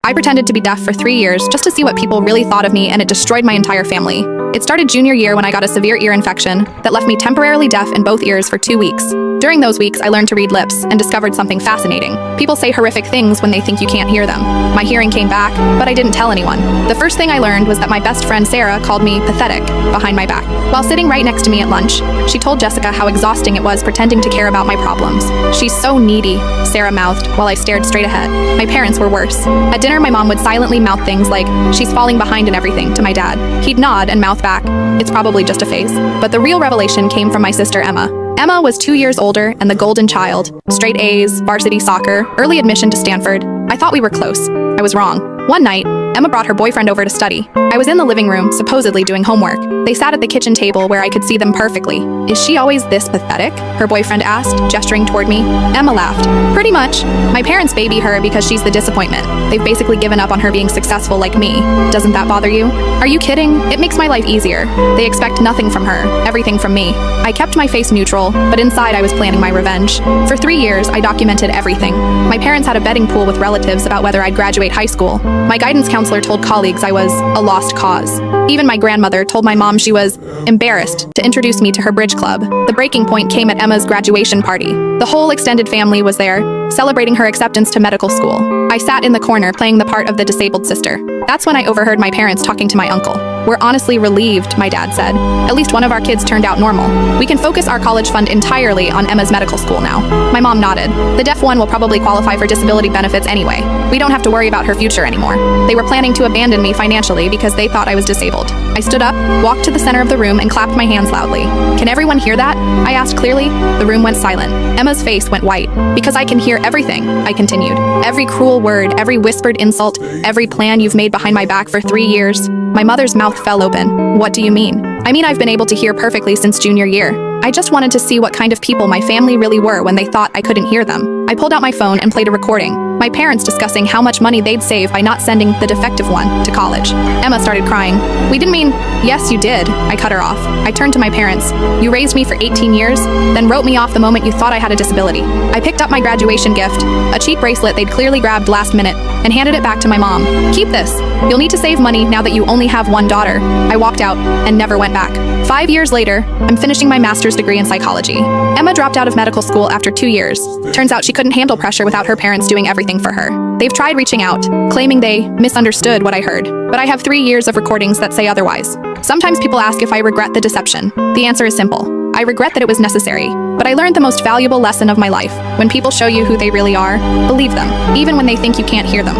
I pretended to be deaf for 3 years just to see what people really thought of me, and it destroyed my entire family. It started junior year when I got a severe ear infection that left me temporarily deaf in both ears for 2 weeks. During those weeks, I learned to read lips and discovered something fascinating. People say horrific things when they think you can't hear them. My hearing came back, but I didn't tell anyone. The first thing I learned was that my best friend Sarah called me pathetic behind my back. While sitting right next to me at lunch, she told Jessica how exhausting it was pretending to care about my problems. "She's so needy," Sarah mouthed while I stared straight ahead. My parents were worse. At dinner, my mom would silently mouth things like, "She's falling behind in everything," to my dad. He'd nod and mouth back, "It's probably just a phase." But the real revelation came from my sister Emma. Emma was 2 years older and the golden child. Straight A's, varsity soccer, early admission to Stanford. I thought we were close. I was wrong. One night, Emma brought her boyfriend over to study. I was in the living room, supposedly doing homework. They sat at the kitchen table where I could see them perfectly. "Is she always this pathetic?" her boyfriend asked, gesturing toward me. Emma laughed. "Pretty much. My parents baby her because she's the disappointment. They've basically given up on her being successful like me. Doesn't that bother you?" "Are you kidding? It makes my life easier. They expect nothing from her, everything from me." I kept my face neutral, but inside I was planning my revenge. For 3 years, I documented everything. My parents had a betting pool with relatives about whether I'd graduate high school. My guidance counselor told colleagues I was a lost cause. Even my grandmother told my mom she was embarrassed to introduce me to her bridge club. The breaking point came at Emma's graduation party. The whole extended family was there, celebrating her acceptance to medical school. I sat in the corner playing the part of the disabled sister. That's when I overheard my parents talking to my uncle. "We're honestly relieved," my dad said. "At least one of our kids turned out normal. We can focus our college fund entirely on Emma's medical school now." My mom nodded. "The deaf one will probably qualify for disability benefits anyway. We don't have to worry about her future anymore." They were planning to abandon me financially because they thought I was disabled. I stood up, walked to the center of the room, and clapped my hands loudly. "Can everyone hear that?" I asked clearly. The room went silent. Emma's face went white. "Because I can hear everything," I continued. "Every cruel word, every whispered insult, every plan you've made behind my back for 3 years." My mother's mouth fell open. "What do you mean?" "I mean I've been able to hear perfectly since junior year. I just wanted to see what kind of people my family really were when they thought I couldn't hear them." I pulled out my phone and played a recording. My parents discussing how much money they'd save by not sending the defective one to college. Emma started crying. "We didn't mean—" "Yes, you did." I cut her off. I turned to my parents. "You raised me for 18 years, then wrote me off the moment you thought I had a disability." I picked up my graduation gift, a cheap bracelet they'd clearly grabbed last minute, and handed it back to my mom. "Keep this. You'll need to save money now that you only have one daughter." I walked out and never went back. 5 years later, I'm finishing my master's degree in psychology. Emma dropped out of medical school after 2 years. Turns out she couldn't handle pressure without her parents doing everything for her. They've tried reaching out, claiming they misunderstood what I heard. But I have 3 years of recordings that say otherwise. Sometimes people ask if I regret the deception. The answer is simple. I regret that it was necessary. But I learned the most valuable lesson of my life. When people show you who they really are, believe them, even when they think you can't hear them.